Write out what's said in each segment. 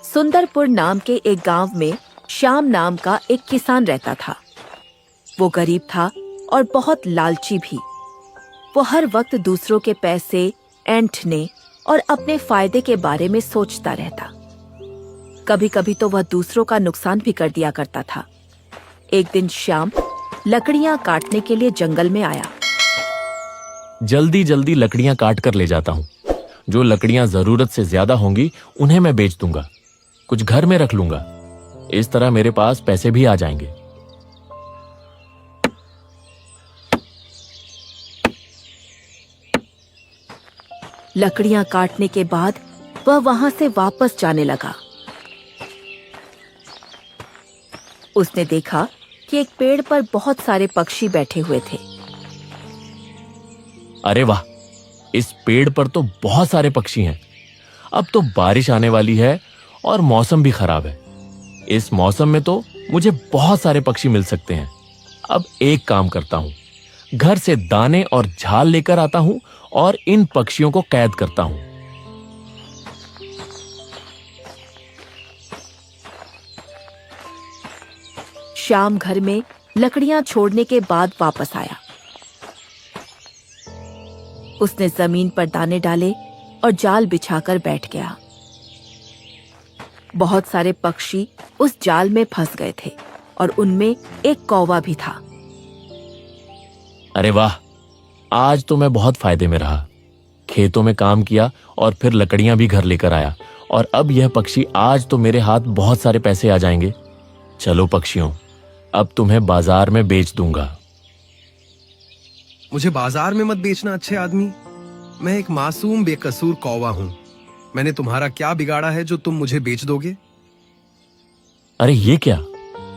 सुंदरपुर नाम के एक गांव में श्याम नाम का एक किसान रहता था। वो गरीब था और बहुत लालची भी। वो हर वक्त दूसरों के पैसे ऐंठने और अपने फायदे के बारे में सोचता रहता। कभी कभी तो वह दूसरों का नुकसान भी कर दिया करता था। एक दिन श्याम लकड़ियां काटने के लिए जंगल में आया। जल्दी जल्दी लकड़ियां काट कर ले जाता हूँ। जो लकड़ियां जरूरत से ज्यादा होंगी उन्हें मैं बेच दूंगा, कुछ घर में रख लूंगा। इस तरह मेरे पास पैसे भी आ जाएंगे। लकड़ियां काटने के बाद वह वहां से वापस जाने लगा। उसने देखा कि एक पेड़ पर बहुत सारे पक्षी बैठे हुए थे। अरे वाह, इस पेड़ पर तो बहुत सारे पक्षी हैं। अब तो बारिश आने वाली है और मौसम भी खराब है। इस मौसम में तो मुझे बहुत सारे पक्षी मिल सकते हैं। अब एक काम करता हूं, घर से दाने और झाल लेकर आता हूं और इन पक्षियों को कैद करता हूं। श्याम घर में लकड़ियां छोड़ने के बाद वापस आया। उसने जमीन पर दाने डाले और जाल बिछाकर बैठ गया। बहुत सारे पक्षी उस जाल में फंस गए थे और उनमें एक कौवा भी था। अरे वाह, आज तो मैं बहुत फायदे में रहा। खेतों में काम किया और फिर लकड़ियां भी घर लेकर आया, और अब यह पक्षी आज तो मेरे हाथ बहुत सारे पैसे आ जाएंगे। चलो पक्षियों, अब तुम्हें बाजार में बेच दूंगा। मुझे बाजार में मत बेचना अच्छे आदमी। मैं एक मासूम बेकसूर कौवा हूँ। मैंने तुम्हारा क्या बिगाड़ा है जो तुम मुझे बेच दोगे? अरे ये क्या,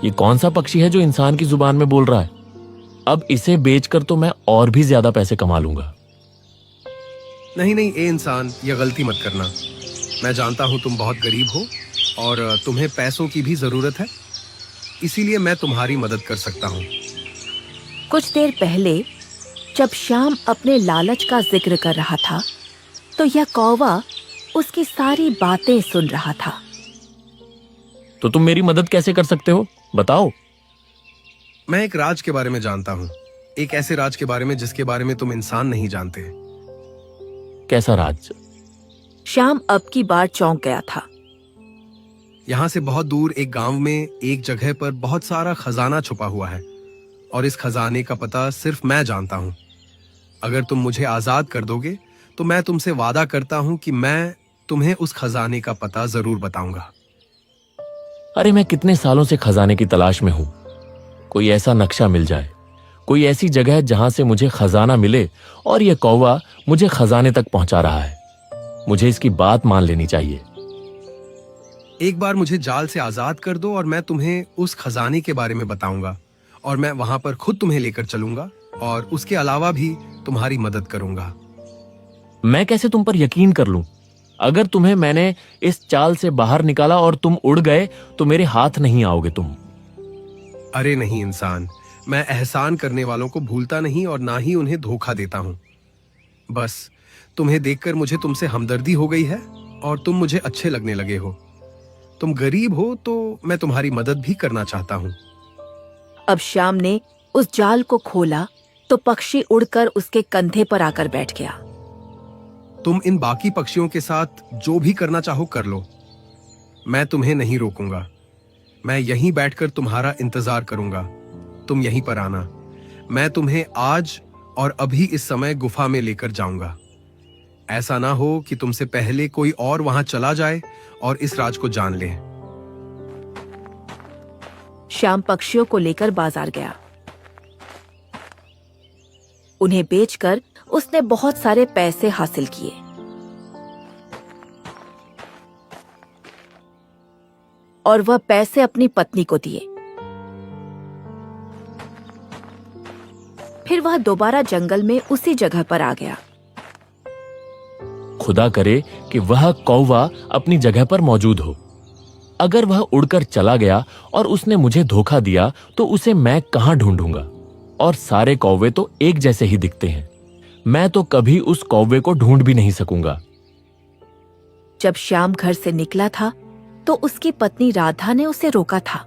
ये कौन सा पक्षी है जो इंसान की जुबान में बोल रहा है? अब इसे बेचकर तो मैं और भी ज्यादा पैसे कमा लूंगा। नहीं नहीं, ए इंसान, ये गलती मत करना। मैं जानता हूँ तुम बहुत गरीब हो और तुम्हें पैसों की भी जरूरत है, इसीलिए मैं तुम्हारी मदद कर सकता हूँ। कुछ देर पहले जब श्याम अपने लालच का जिक्र कर रहा था तो यह कौवा उसकी सारी बातें सुन रहा था। तो तुम मेरी मदद कैसे कर सकते हो, बताओ? मैं एक राज के बारे में जानता हूँ, एक ऐसे राज के बारे में जिसके बारे में तुम इंसान नहीं जानते। कैसा राज? श्याम अब की बार चौंक गया था। यहाँ से बहुत दूर एक गांव में एक जगह पर बहुत सारा खजाना छुपा हुआ है, और इस खजाने का पता सिर्फ मैं जानता हूँ। अगर तुम मुझे आजाद कर दोगे तो मैं तुमसे वादा करता हूँ कि मैं तुम्हें उस खजाने का पता जरूर बताऊंगा। अरे मैं कितने सालों से खजाने की तलाश में हूं। कोई ऐसा नक्शा मिल जाए, कोई ऐसी जगह जहां से मुझे खजाना मिले, और यह कौवा मुझे खजाने तक पहुंचा रहा है। मुझे इसकी बात मान लेनी चाहिए। एक बार मुझे जाल से आजाद कर दो और मैं तुम्हें उस खजाने के बारे में बताऊंगा, और मैं वहां पर खुद तुम्हें लेकर चलूंगा और उसके अलावा भी तुम्हारी मदद करूंगा। मैं कैसे तुम पर यकीन कर लूं? अगर तुम्हें मैंने इस चाल से बाहर निकाला और तुम उड़ गए तो मेरे हाथ नहीं आओगे तुम। अरे नहीं इंसान, मैं एहसान करने वालों को भूलता नहीं और ना ही उन्हें धोखा देता हूं। बस तुम्हें देखकर मुझे तुमसे हमदर्दी हो गई है और तुम मुझे अच्छे लगने लगे हो। तुम गरीब हो तो मैं तुम्हारी मदद भी करना चाहता हूं। अब श्याम ने उस जाल को खोला तो पक्षी उड़कर उसके कंधे पर आकर बैठ गया। तुम इन बाकी पक्षियों के साथ जो भी करना चाहो कर लो, मैं तुम्हें नहीं रोकूंगा। मैं यहीं बैठकर तुम्हारा इंतजार करूंगा। तुम यहीं पर आना। मैं तुम्हें आज और अभी इस समय गुफा में लेकर जाऊंगा। ऐसा ना हो कि तुमसे पहले कोई और वहां चला जाए और इस राज को जान ले। श्याम पक्षियों को लेकर बाजार गया। उन्हें बेचकर उसने बहुत सारे पैसे हासिल किए। और वह पैसे अपनी पत्नी को दिए। फिर वह दोबारा जंगल में उसी जगह पर आ गया। खुदा करे कि वह कौवा अपनी जगह पर मौजूद हो। अगर वह उड़कर चला गया और उसने मुझे धोखा दिया तो उसे मैं कहां ढूंढूंगा? और सारे कौवे तो एक जैसे ही दिखते हैं। मैं तो कभी उस कौवे को ढूंढ भी नहीं सकूंगा। जब श्याम घर से निकला था तो उसकी पत्नी राधा ने उसे रोका था।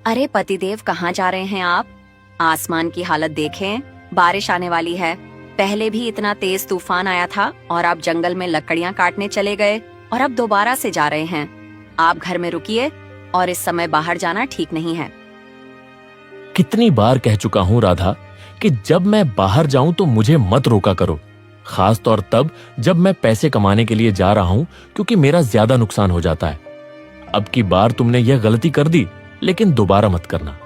अरे पतिदेव, कहाँ जा रहे हैं आप? आसमान की हालत देखें, बारिश आने वाली है। पहले भी इतना तेज तूफान आया था और आप जंगल में लकड़ियाँ काटने चले गए और अब दोबारा से जा रहे हैं। आप घर में रुकिए और इस समय बाहर जाना ठीक नहीं है। कितनी बार कह चुका हूं राधा कि जब मैं बाहर जाऊं तो मुझे मत रोका करो, खास तौर तब जब मैं पैसे कमाने के लिए जा रहा हूं, क्योंकि मेरा ज्यादा नुकसान हो जाता है। अब की बार तुमने यह गलती कर दी, लेकिन दोबारा मत करना।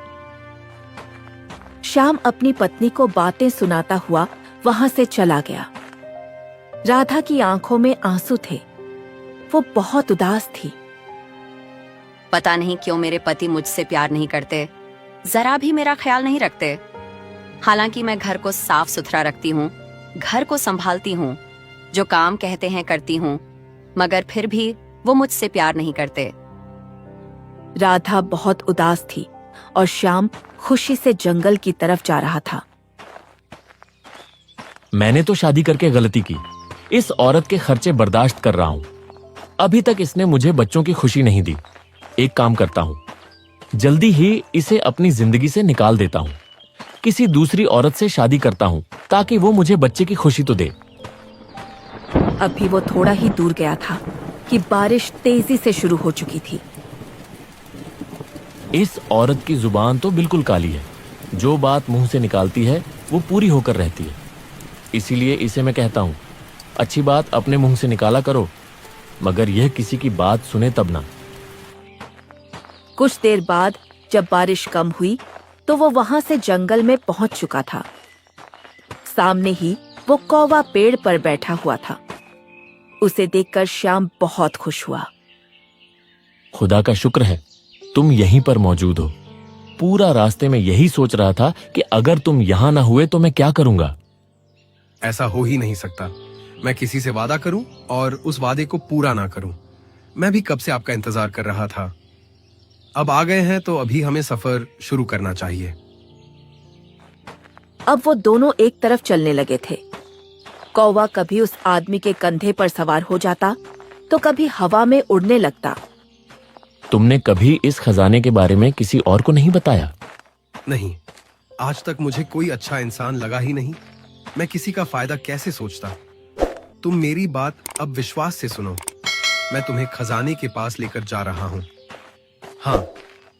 श्याम अपनी पत्नी को बातें सुनाता हुआ वहां से चला गया। राधा की आंखों में आंसू थे। वो बहुत उदास थी। पता नहीं क्यों मेरे पति मुझसे प्यार नहीं करते, जरा भी मेरा ख्याल नहीं रखते। हालांकि मैं घर को साफ सुथरा रखती हूँ, घर को संभालती हूँ, जो काम कहते हैं करती हूँ, मगर फिर भी वो मुझसे प्यार नहीं करते। राधा बहुत उदास थी और श्याम खुशी से जंगल की तरफ जा रहा था। मैंने तो शादी करके गलती की। इस औरत के खर्चे बर्दाश्त कर रहा हूं। अभी तक इसने मुझे बच्चों की खुशी नहीं दी। एक काम करता हूं, जल्दी ही इसे अपनी जिंदगी से निकाल देता हूं। किसी दूसरी औरत से शादी करता हूं ताकि वो मुझे बच्चे की खुशी तो दे। अभी वो थोड़ा ही दूर गया था कि बारिश तेजी से शुरू हो चुकी थी। इस औरत की जुबान तो बिल्कुल काली है। जो बात मुंह से निकालती है वो पूरी होकर रहती है। इसीलिए इसे मैं कहता हूं, अच्छी बात अपने मुंह से निकाला करो, मगर यह किसी की बात सुने तब ना। कुछ देर बाद जब बारिश कम हुई तो वो वहां से जंगल में पहुंच चुका था। सामने ही वो कौवा पेड़ पर बैठा हुआ था। उसे देखकर श्याम बहुत खुश हुआ। खुदा का शुक्र है तुम यहीं पर मौजूद हो। पूरा रास्ते में यही सोच रहा था कि अगर तुम यहां ना हुए तो मैं क्या करूंगा। ऐसा हो ही नहीं सकता। मैं किसी से वादा करूं और उस वादे को पूरा ना करूं। मैं भी कब से आपका इंतजार कर रहा था। अब आ गए हैं तो अभी हमें सफर शुरू करना चाहिए। अब वो दोनों एक तरफ चलने लगे थे। कौवा कभी उस आदमी के कंधे पर सवार हो जाता तो कभी हवा में उड़ने लगता। तुमने कभी इस खजाने के बारे में किसी और को नहीं बताया? नहीं, आज तक मुझे कोई अच्छा इंसान लगा ही नहीं। मैं किसी का फायदा कैसे सोचता। तुम मेरी बात अब विश्वास से सुनो। मैं तुम्हें खजाने के पास लेकर जा रहा हूं। हाँ,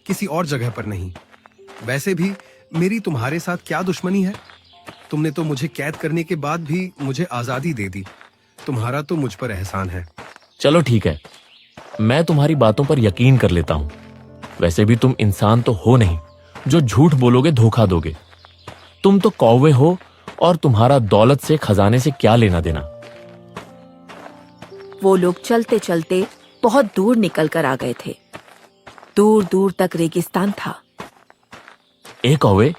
किसी और जगह पर नहीं। वैसे भी मेरी तुम्हारे साथ क्या दुश्मनी है? तुमने तो मुझे कैद करने के बाद भी मुझे आजादी दे दी। तुम्हारा तो मुझ पर एहसान है। चलो ठीक है, मैं तुम्हारी बातों पर यकीन कर लेता हूं। वैसे भी तुम इंसान तो हो नहीं जो झूठ बोलोगे धोखा दोगे। तुम तो कौवे हो और तुम्हारा दौलत से खजाने से क्या लेना देना। वो लोग चलते चलते बहुत दूर निकल कर आ गए थे। दूर दूर तक रेगिस्तान था। ए कौवे,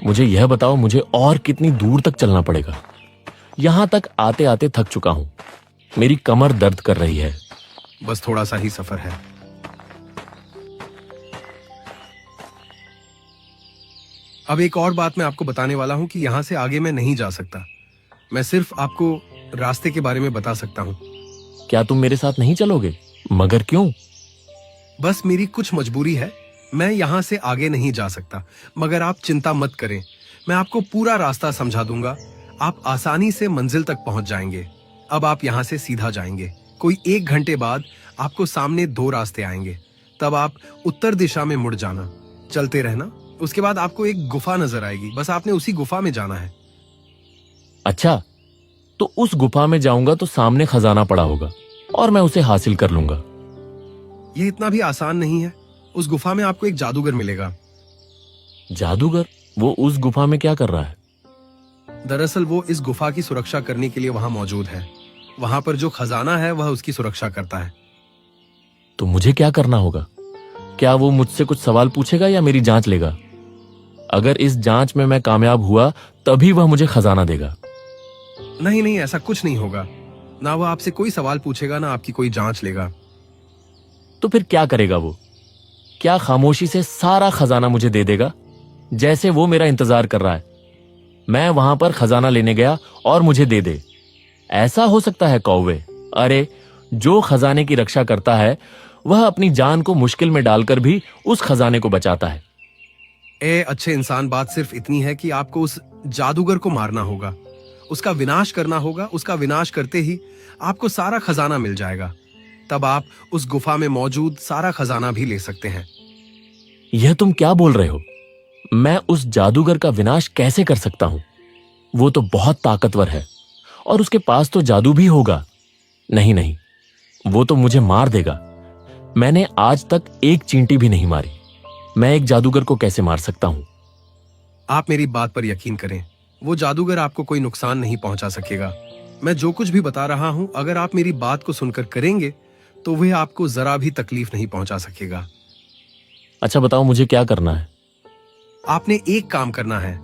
मुझे यह बताओ, मुझे और कितनी दूर तक चलना पड़ेगा? यहां तक आते आते थक चुका हूं। मेरी कमर दर्द कर रही है। बस थोड़ा सा ही सफर है। अब एक और बात मैं आपको बताने वाला हूं कि यहां से आगे मैं नहीं जा सकता। मैं सिर्फ आपको रास्ते के बारे में बता सकता हूं। क्या तुम मेरे साथ नहीं चलोगे? मगर क्यों? बस मेरी कुछ मजबूरी है। मैं यहां से आगे नहीं जा सकता, मगर आप चिंता मत करें। मैं आपको पूरा रास्ता समझा दूंगा। आप आसानी से मंजिल तक पहुंच जाएंगे। अब आप यहां से सीधा जाएंगे। कोई 1 घंटे बाद आपको सामने 2 रास्ते आएंगे। तब आप उत्तर दिशा में मुड़ जाना, चलते रहना। उसके बाद आपको एक गुफा नजर आएगी। बस आपने उसी गुफा में जाना है। अच्छा, तो उस गुफा में जाऊंगा तो सामने खजाना पड़ा होगा और मैं उसे हासिल कर लूंगा। यह इतना भी आसान नहीं है। उस गुफा में आपको एक जादूगर मिलेगा। जादूगर? वो उस गुफा में क्या कर रहा है? दरअसल वो इस गुफा की सुरक्षा करने के लिए वहां मौजूद है। वहां पर जो खजाना है वह उसकी सुरक्षा करता है। तो मुझे क्या करना होगा? क्या वो मुझसे कुछ सवाल पूछेगा या मेरी जांच लेगा? अगर इस जांच में मैं कामयाब हुआ तभी वह मुझे खजाना देगा। नहीं नहीं, ऐसा कुछ नहीं होगा। ना वो आपसे कोई सवाल पूछेगा, ना आपकी कोई जांच लेगा। तो फिर क्या करेगा वो? क्या खामोशी से सारा खजाना मुझे दे देगा, जैसे वो मेरा इंतजार कर रहा है? मैं वहां पर खजाना लेने गया और मुझे दे दे। ऐसा हो सकता है कौवे? अरे, जो खजाने की रक्षा करता है वह अपनी जान को मुश्किल में डालकर भी उस खजाने को बचाता है। ए अच्छे इंसान, बात सिर्फ इतनी है कि आपको उस जादूगर को मारना होगा, उसका विनाश करना होगा। उसका विनाश करते ही आपको सारा खजाना मिल जाएगा। तब आप उस गुफा में मौजूद सारा खजाना भी ले सकते हैं। यह तुम क्या बोल रहे हो? मैं उस जादूगर का विनाश कैसे कर सकता हूं? वो तो बहुत ताकतवर है और उसके पास तो जादू भी होगा। नहीं नहीं, वो तो मुझे मार देगा। मैंने आज तक एक चींटी भी नहीं मारी। मैं एक जादूगर को कैसे मार सकता हूं? आप मेरी बात पर यकीन करें, वो जादूगर आपको कोई नुकसान नहीं पहुंचा सकेगा। मैं जो कुछ भी बता रहा हूं, अगर आप मेरी बात को सुनकर करेंगे तो वह आपको जरा भी तकलीफ नहीं पहुंचा सकेगा। अच्छा बताओ, मुझे क्या करना है? आपने एक काम करना है।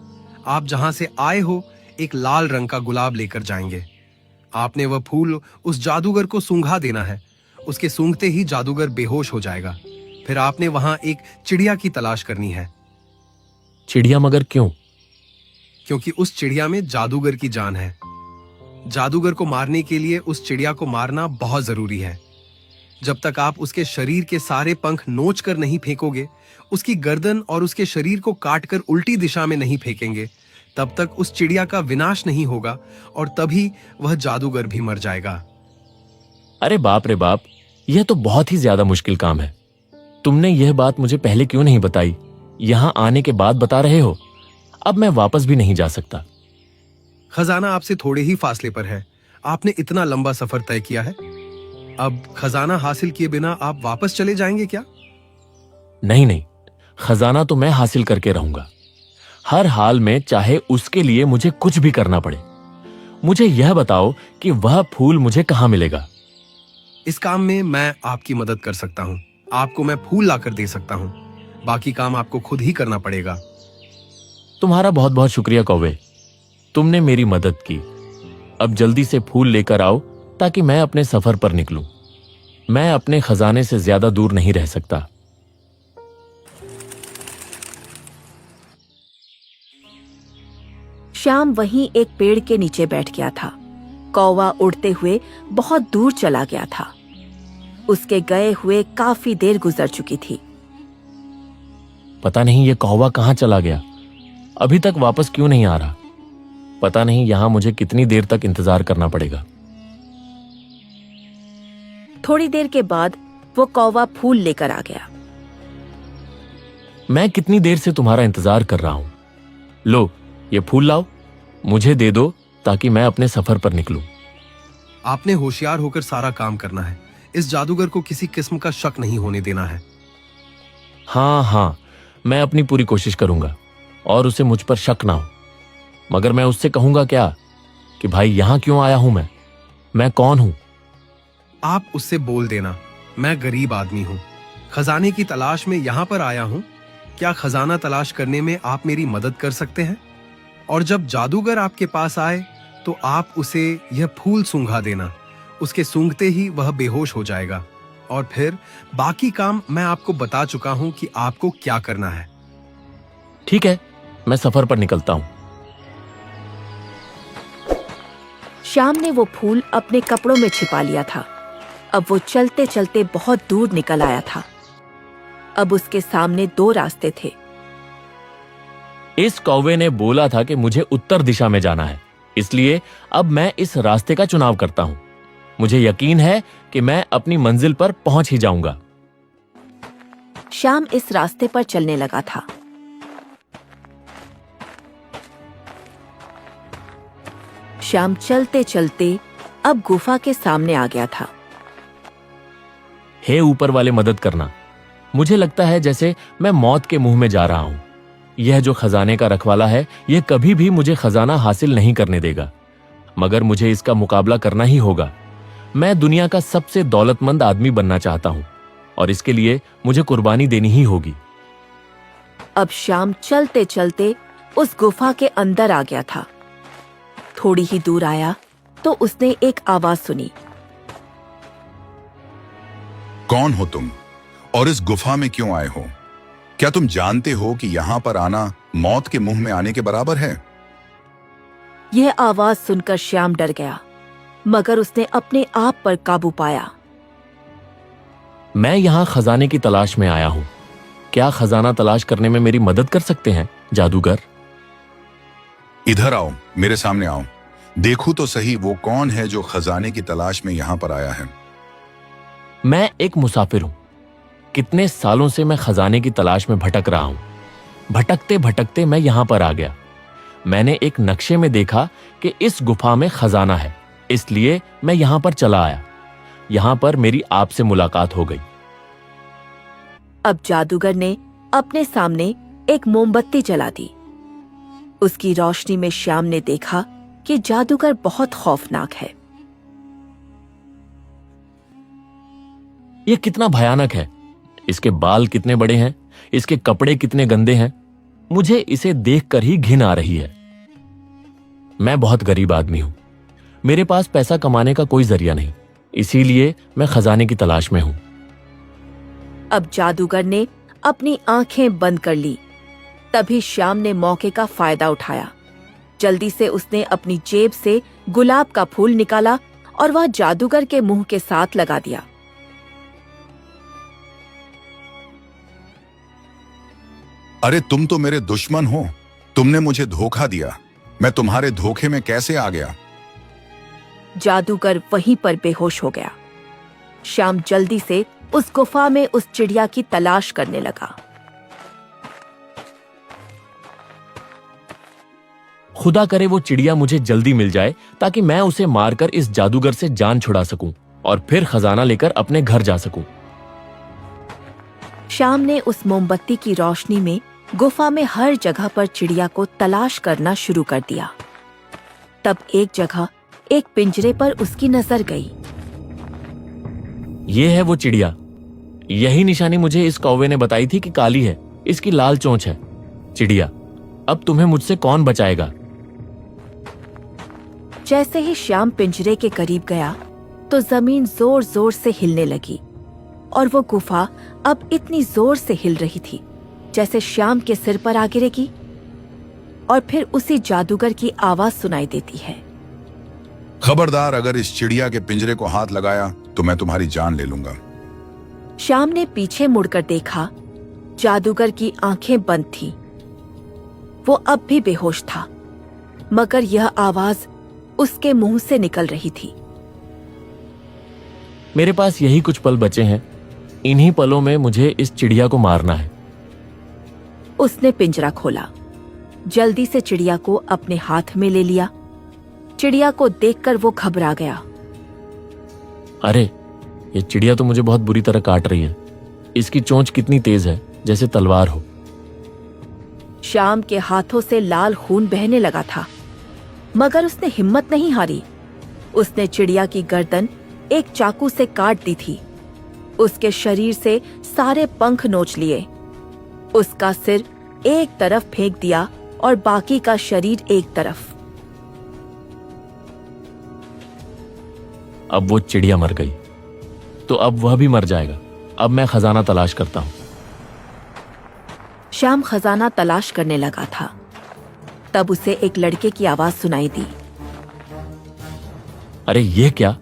आप जहां से आए हो एक लाल रंग का गुलाब लेकर जाएंगे। आपने वह फूल उस जादूगर को सूंघा देना है। उसके सूंघते ही जादूगर बेहोश हो जाएगा। फिर आपने वहां एक चिड़िया की तलाश करनी है। चिड़िया? मगर क्यों? क्योंकि उस चिड़िया में जादूगर की जान है। जादूगर को मारने के लिए उस चिड़िया को मारना बहुत जरूरी है। जब तक आप उसके शरीर के सारे पंख नोच कर नहीं फेंकोगे, उसकी गर्दन और उसके शरीर को काटकर उल्टी दिशा में नहीं फेंकेंगे, तब तक उस चिड़िया का विनाश नहीं होगा और तभी वह जादूगर भी मर जाएगा। अरे बाप रे बाप, यह तो बहुत ही ज्यादा मुश्किल काम है। तुमने यह बात मुझे पहले क्यों नहीं बताई? यहां आने के बाद बता रहे हो। अब मैं वापस भी नहीं जा सकता। खजाना आपसे थोड़े ही फासले पर है। आपने इतना लंबा सफर तय किया है। अब खजाना हासिल किए बिना आप वापस चले जाएंगे क्या? नहीं नहीं, खजाना तो मैं हासिल करके रहूंगा, हर हाल में, चाहे उसके लिए मुझे कुछ भी करना पड़े। मुझे यह बताओ कि वह फूल मुझे कहां मिलेगा? इस काम में मैं आपकी मदद कर सकता हूं। आपको मैं फूल लाकर दे सकता हूं। बाकी काम आपको खुद ही करना पड़ेगा। तुम्हारा बहुत बहुत शुक्रिया कौवे, तुमने मेरी मदद की। अब जल्दी से फूल लेकर आओ ताकि मैं अपने सफर पर निकलूं। मैं अपने खजाने से ज्यादा दूर नहीं रह सकता। श्याम वहीं एक पेड़ के नीचे बैठ गया था। कौवा उड़ते हुए बहुत दूर चला गया था। उसके गए हुए काफी देर गुजर चुकी थी। पता नहीं ये कौवा कहां चला गया, अभी तक वापस क्यों नहीं आ रहा। पता नहीं यहां मुझे कितनी देर तक इंतजार करना पड़ेगा। थोड़ी देर के बाद वो कौवा फूल लेकर आ गया। मैं कितनी देर से तुम्हारा इंतजार कर रहा हूं। लो, ये फूल लाओ, मुझे दे दो ताकि मैं अपने सफर पर निकलूं। आपने होशियार होकर सारा काम करना है। इस जादूगर को किसी किस्म का शक नहीं होने देना है। हाँ हाँ, मैं अपनी पूरी कोशिश करूंगा और उसे मुझ पर शक ना हो। मगर मैं उससे कहूंगा क्या कि भाई यहां क्यों आया हूं? मैं कौन हूं? आप उससे बोल देना, मैं गरीब आदमी हूं, खजाने की तलाश में यहां पर आया हूं। क्या खजाना तलाश करने में आप मेरी मदद कर सकते हैं? और जब जादूगर आपके पास आए तो आप उसे यह फूल सूंघा देना। उसके सूंघते ही वह बेहोश हो जाएगा और फिर बाकी काम मैं आपको बता चुका हूं कि आपको क्या करना है। ठीक है, मैं सफर पर निकलता हूं। श्याम ने वो फूल अपने कपड़ों में छिपा लिया था। अब वो चलते चलते बहुत दूर निकल आया था। अब उसके सामने दो रास्ते थे। इस कौवे ने बोला था कि मुझे उत्तर दिशा में जाना है, इसलिए अब मैं इस रास्ते का चुनाव करता हूं। मुझे यकीन है कि मैं अपनी मंजिल पर पहुंच ही जाऊंगा। श्याम इस रास्ते पर चलने लगा था। श्याम चलते चलते अब गुफा के सामने आ गया था। हे ऊपर वाले, मदद करना। मुझे लगता है जैसे मैं मौत के मुंह में जा रहा हूं। यह जो खजाने का रखवाला है, यह कभी भी मुझे खजाना हासिल नहीं करने देगा, मगर मुझे इसका मुकाबला करना ही होगा। मैं दुनिया का सबसे दौलतमंद आदमी बनना चाहता हूं और इसके लिए मुझे कुर्बानी देनी ही होगी। अब श्याम चलते चलते उस गुफा के अंदर आ गया था। थोड़ी ही दूर आया तो उसने एक आवाज सुनी। कौन हो तुम और इस गुफा में क्यों आए हो? क्या तुम जानते हो कि यहाँ पर आना मौत के मुंह में आने के बराबर है? यह आवाज सुनकर श्याम डर गया, मगर उसने अपने आप पर काबू पाया। मैं यहाँ खजाने की तलाश में आया हूँ। क्या खजाना तलाश करने में मेरी मदद कर सकते हैं जादूगर? इधर आओ, मेरे सामने आओ। देखो तो सही वो कौन है जो खजाने की तलाश में यहाँ पर आया है। मैं एक मुसाफिर हूँ। कितने सालों से मैं खजाने की तलाश में भटक रहा हूँ। भटकते भटकते मैं यहाँ पर आ गया। मैंने एक नक्शे में देखा कि इस गुफा में खजाना है, इसलिए मैं यहाँ पर चला आया। यहाँ पर मेरी आपसे मुलाकात हो गई। अब जादूगर ने अपने सामने एक मोमबत्ती जला दी। उसकी रोशनी में श्याम ने देखा कि जादूगर बहुत खौफनाक है। यह कितना भयानक है। इसके बाल कितने बड़े हैं, इसके कपड़े कितने गंदे हैं। मुझे इसे देखकर ही घिन आ रही है। मैं बहुत गरीब आदमी हूं। मेरे पास पैसा कमाने का कोई जरिया नहीं, इसीलिए मैं खजाने की तलाश में हूं। अब जादूगर ने अपनी आंखें बंद कर ली। तभी श्याम ने मौके का फायदा उठाया। जल्दी से उसने अपनी जेब से गुलाब का फूल निकाला और वह जादूगर के मुंह के साथ लगा दिया। अरे तुम तो मेरे दुश्मन हो, तुमने मुझे धोखा दिया। मैं तुम्हारे धोखे में कैसे आ गया? जादूगर वहीं पर बेहोश हो गया। श्याम जल्दी से उस गुफा में उस चिड़िया की तलाश करने लगा। खुदा करे वो चिड़िया मुझे जल्दी मिल जाए ताकि मैं उसे मारकर इस जादूगर से जान छुड़ा सकूं और फिर खजाना लेकर अपने घर जा सकूं। श्याम ने उस मोमबत्ती की रोशनी में गुफा में हर जगह पर चिड़िया को तलाश करना शुरू कर दिया। तब एक जगह एक पिंजरे पर उसकी नजर गई। ये है वो चिड़िया। यही निशानी मुझे इस कौवे ने बताई थी कि काली है, इसकी लाल चोंच है। चिड़िया, अब तुम्हें मुझसे कौन बचाएगा? जैसे ही श्याम पिंजरे के करीब गया तो जमीन जोर जोर से हिलने लगी और वो गुफा अब इतनी जोर से हिल रही थी जैसे श्याम के सिर पर आ गिरेगी। और फिर उसी जादूगर की आवाज सुनाई देती है। खबरदार, अगर इस चिड़िया के पिंजरे को हाथ लगाया तो मैं तुम्हारी जान ले लूंगा। श्याम ने पीछे मुड़कर देखा। जादूगर की आंखें बंद थीं। वो अब भी बेहोश था, मगर यह आवाज उसके मुंह से निकल रही थी। मेरे पास यही कुछ पल बचे हैं। इन्हीं पलों में मुझे इस चिड़िया को मारना है। उसने पिंजरा खोला, जल्दी से चिड़िया को अपने हाथ में ले लिया। चिड़िया को देखकर वो घबरा गया। अरे, ये चिड़िया तो मुझे बहुत बुरी तरह काट रही है। इसकी चोंच कितनी तेज है, जैसे तलवार हो। श्याम के हाथों से लाल खून बहने लगा था, मगर उसने हिम्मत नहीं हारी। उसने चिड़िया की गर्दन एक चाकू से काट दी थी। उसके शरीर से सारे पंख नोच लिए। उसका सिर एक तरफ फेंक दिया और बाकी का शरीर एक तरफ। अब वो चिड़िया मर गई, तो अब वह भी मर जाएगा। अब मैं खजाना तलाश करता हूं। श्याम खजाना तलाश करने लगा था। तब उसे एक लड़के की आवाज सुनाई दी। अरे ये क्या?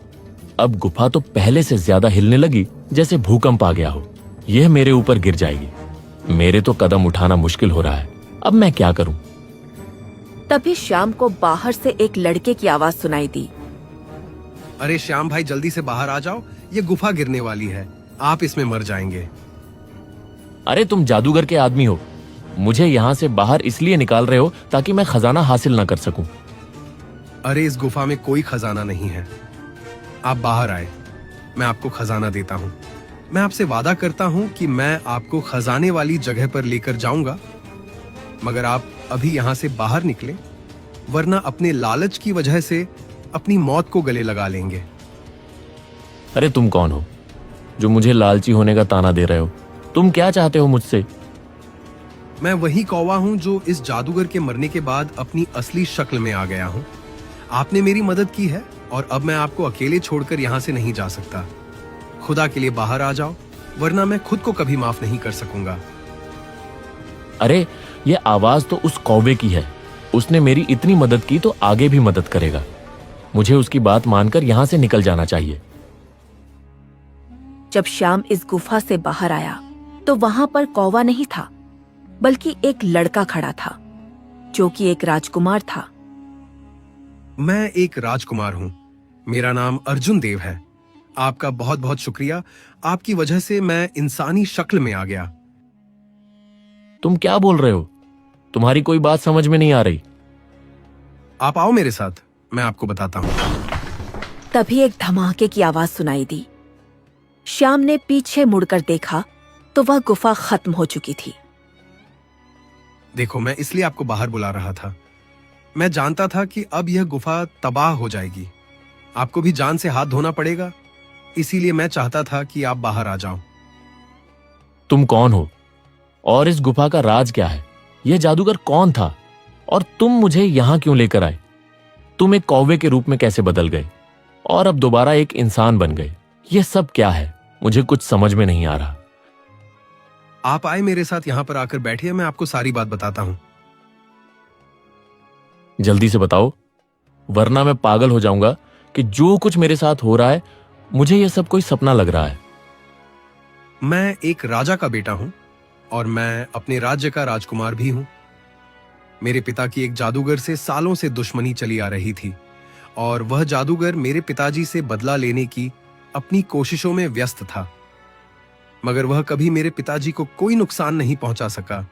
अब गुफा तो पहले से ज्यादा हिलने लगी, जैसे भूकंप आ गया हो। यह मेरे ऊपर गिर जाएगी। मेरे तो कदम उठाना मुश्किल हो रहा है। अब मैं क्या करूं? तभी श्याम को बाहर से एक लड़के की आवाज सुनाई दी। अरे श्याम भाई, जल्दी से बाहर आ जाओ, ये गुफा गिरने वाली है, आप इसमें मर जाएंगे। अरे तुम जादूगर के आदमी हो, मुझे यहाँ से बाहर इसलिए निकाल रहे हो ताकि मैं खजाना हासिल ना कर सकूं। अरे इस गुफा में कोई खजाना नहीं है, आप बाहर आए, मैं आपको खजाना देता हूँ। मैं आपसे वादा करता हूँ कि मैं आपको खजाने वाली जगह पर लेकर जाऊंगा, मगर आप अभी यहाँ से बाहर निकले, वरना अपने लालच की वजह से अपनी मौत को गले लगा लेंगे। अरे तुम कौन हो जो मुझे लालची होने का ताना दे रहे हो? तुम क्या चाहते हो मुझसे? मैं वही कौवा हूँ जो इस जादूगर के मरने के बाद अपनी असली शक्ल में आ गया हूँ। आपने मेरी मदद की है और अब मैं आपको अकेले छोड़कर यहाँ से नहीं जा सकता। खुदा के लिए बाहर आ जाओ, वरना मैं खुद को कभी माफ नहीं कर सकूंगा। अरे ये आवाज तो उस कौवे की है। उसने मेरी इतनी मदद की तो आगे भी मदद करेगा। मुझे उसकी बात मानकर यहाँ से निकल जाना चाहिए। जब श्याम इस गुफा से बाहर आया तो वहां पर कौवा नहीं था, बल्कि एक लड़का खड़ा था जो कि एक राजकुमार था। मैं एक राजकुमार हूँ। मेरा नाम अर्जुन देव है। आपका बहुत बहुत शुक्रिया। आपकी वजह से मैं इंसानी शक्ल में आ गया। तुम क्या बोल रहे हो? तुम्हारी कोई बात समझ में नहीं आ रही। आप आओ मेरे साथ, मैं आपको बताता हूँ। तभी एक धमाके की आवाज सुनाई दी। श्याम ने पीछे मुड़कर देखा तो वह गुफा खत्म हो चुकी थी। देखो, मैं इसलिए आपको बाहर बुला रहा था। मैं जानता था कि अब यह गुफा तबाह हो जाएगी। आपको भी जान से हाथ धोना पड़ेगा, इसीलिए मैं चाहता था कि आप बाहर आ जाओ। तुम कौन हो और इस गुफा का राज क्या है? यह जादूगर कौन था और तुम मुझे यहां क्यों लेकर आए? तुम एक कौवे के रूप में कैसे बदल गए और अब दोबारा एक इंसान बन गए? यह सब क्या है? मुझे कुछ समझ में नहीं आ रहा। आप आए मेरे साथ, यहां पर आकर बैठिए, मैं आपको सारी बात बताता हूं। जल्दी से बताओ, वरना मैं पागल हो जाऊंगा कि जो कुछ मेरे साथ हो रहा है मुझे यह सब कोई सपना लग रहा है। मैं एक राजा का बेटा हूं और मैं अपने राज्य का राजकुमार भी हूं। मेरे पिता की एक जादूगर से सालों से दुश्मनी चली आ रही थी और वह जादूगर मेरे पिताजी से बदला लेने की अपनी कोशिशों में व्यस्त था, मगर वह कभी मेरे पिताजी को कोई नुकसान नहीं पहुंचा सका।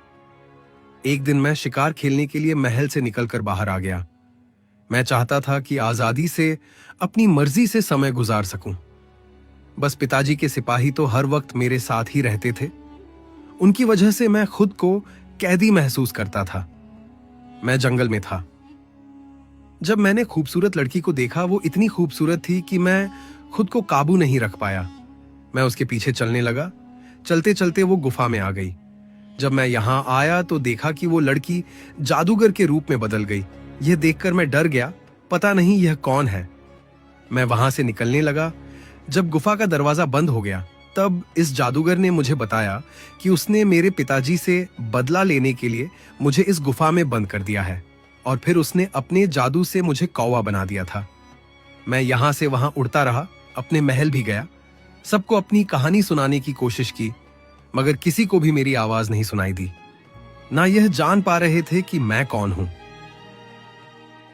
एक दिन मैं शिकार खेलने के लिए महल से निकलकर बाहर आ गया। मैं चाहता था कि आजादी से अपनी मर्जी से समय गुजार सकूं। बस पिताजी के सिपाही तो हर वक्त मेरे साथ ही रहते थे। उनकी वजह से मैं खुद को कैदी महसूस करता था। मैं जंगल में था। जब मैंने खूबसूरत लड़की को देखा, वो इतनी खूबसूरत थी कि मैं खुद को काबू नहीं रख पाया। मैं उसके पीछे चलने लगा। चलते चलते वो गुफा में आ गई। जब मैं यहां आया तो देखा कि वो लड़की जादूगर के रूप में बदल गई। यह देखकर मैं डर गया, पता नहीं यह कौन है। मैं वहां से निकलने लगा। जब गुफा का दरवाजा बंद हो गया, तब इस जादूगर ने मुझे बताया कि उसने मेरे पिताजी से बदला लेने के लिए मुझे इस गुफा में बंद कर दिया है और फिर उसने अपने जादू से मुझे कौवा बना दिया था। मैं यहां से वहां उड़ता रहा, अपने महल भी गया, सबको अपनी कहानी सुनाने की कोशिश की, मगर किसी को भी मेरी आवाज नहीं सुनाई दी। ना यह जान पा रहे थे कि मैं कौन हूं।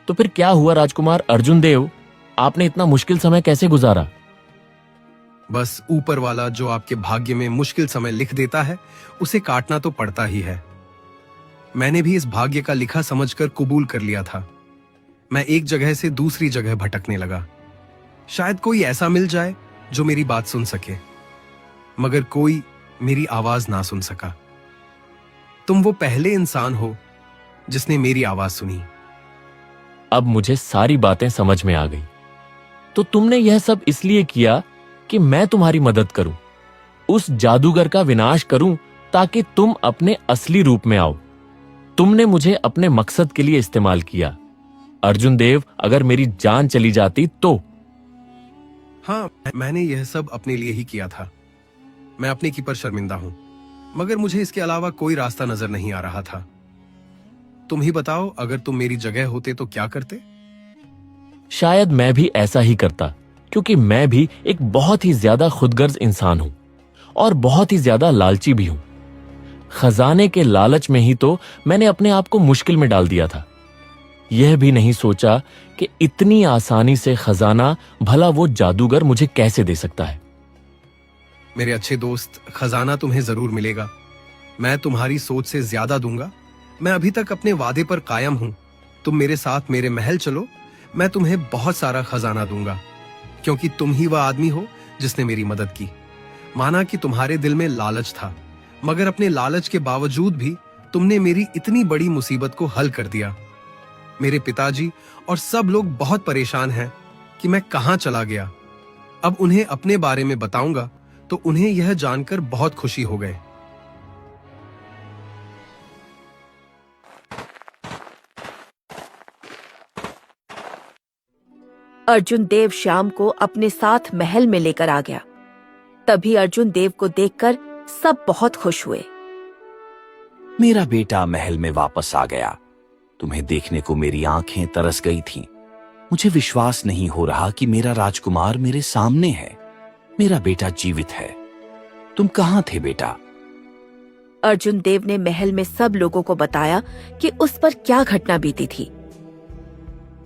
तो फिर क्या हुआ राजकुमार अर्जुन देव? आपने इतना मुश्किल समय कैसे गुजारा? बस ऊपर वाला जो आपके भाग्य में मुश्किल समय लिख देता है, उसे काटना तो पड़ता ही है। मैंने भी इस भाग्य का लिखा समझकर कबूल कर लिया था। मैं एक जगह से दूसरी जगह भटकने लगा। शायद कोई ऐसा मिल जाए जो मेरी बात सुन सके, मगर कोई मेरी आवाज ना सुन सका। तुम वो पहले इंसान हो जिसने मेरी आवाज सुनी। अब मुझे सारी बातें समझ में आ गई। तो तुमने यह सब इसलिए किया कि मैं तुम्हारी मदद करूं, उस जादूगर का विनाश करूं, ताकि तुम अपने असली रूप में आओ। तुमने मुझे अपने मकसद के लिए इस्तेमाल किया। अर्जुन देव, अगर मेरी जान चली जाती तो? हाँ, मैंने यह सब अपने लिए ही किया था। मैं अपने की पर शर्मिंदा हूं, मगर मुझे इसके अलावा कोई रास्ता नजर नहीं आ रहा था। तुम ही बताओ, अगर तुम मेरी जगह होते तो क्या करते? शायद मैं भी ऐसा ही करता, क्योंकि मैं भी एक बहुत ही ज्यादा खुदगर्ज इंसान हूं और बहुत ही ज्यादा लालची भी हूं। खजाने के लालच में ही तो मैंने अपने आप को मुश्किल में डाल दिया था। यह भी नहीं सोचा कि इतनी आसानी से खजाना भला वो जादूगर मुझे कैसे दे सकता है। मेरे अच्छे दोस्त, खजाना तुम्हें जरूर मिलेगा। मैं तुम्हारी सोच से ज्यादा दूंगा। मैं अभी तक अपने वादे पर कायम हूं। तुम मेरे साथ मेरे महल चलो, मैं तुम्हें बहुत सारा खजाना दूंगा, क्योंकि तुम ही वह आदमी हो जिसने मेरी मदद की। माना कि तुम्हारे दिल में लालच था, मगर अपने लालच के बावजूद भी तुमने मेरी इतनी बड़ी मुसीबत को हल कर दिया। मेरे पिताजी और सब लोग बहुत परेशान हैं कि मैं कहां चला गया। अब उन्हें अपने बारे में बताऊंगा तो उन्हें यह जानकर बहुत खुशी हो गए। अर्जुन देव श्याम को अपने साथ महल में लेकर आ गया। तभी अर्जुन देव को देखकर सब बहुत खुश हुए। मेरा बेटा महल में वापस आ गया। तुम्हें देखने को मेरी आंखें तरस गई थीं। मुझे विश्वास नहीं हो रहा कि मेरा राजकुमार मेरे सामने है। मेरा बेटा जीवित है। तुम कहाँ थे बेटा? अर्जुन देव ने महल में सब लोगों को बताया कि उस पर क्या घटना बीती थी।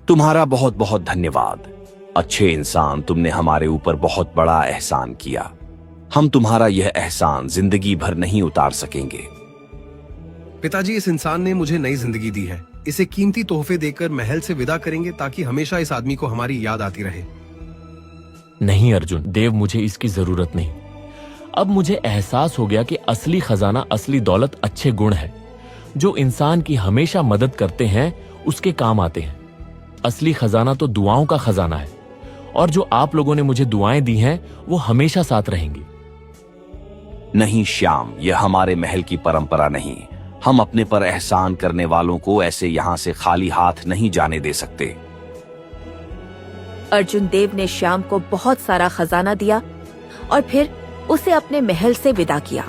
तुम्हारा बहुत बहुत धन्यवाद। अच्छे इंसान, तुमने हमारे ऊपर बहुत बड़ा एहसान किया। हम तुम्हारा यह एहसान जिंदगी भर नहीं उतार सकेंगे। पिताजी, इस इंसान ने मुझे नई जिंदगी दी है। इसे कीमती तोहफे देकर महल से विदा करेंगे ताकि हमेशा इस आदमी को हमारी याद आती रहे। नहीं अर्जुन देव, मुझे इसकी जरूरत नहीं। अब मुझे एहसास हो गया कि असली खजाना, असली दौलत अच्छे गुण है जो इंसान की हमेशा मदद करते हैं, उसके काम आते हैं। असली खजाना तो दुआओं का खजाना है, और जो आप लोगों ने मुझे दुआएं दी हैं वो हमेशा साथ रहेंगी। नहीं श्याम, यह हमारे महल की परंपरा नहीं। हम अपने पर एहसान करने वालों को ऐसे यहां से खाली हाथ नहीं जाने दे सकते। अर्जुन देव ने श्याम को बहुत सारा खजाना दिया और फिर उसे अपने महल से विदा किया।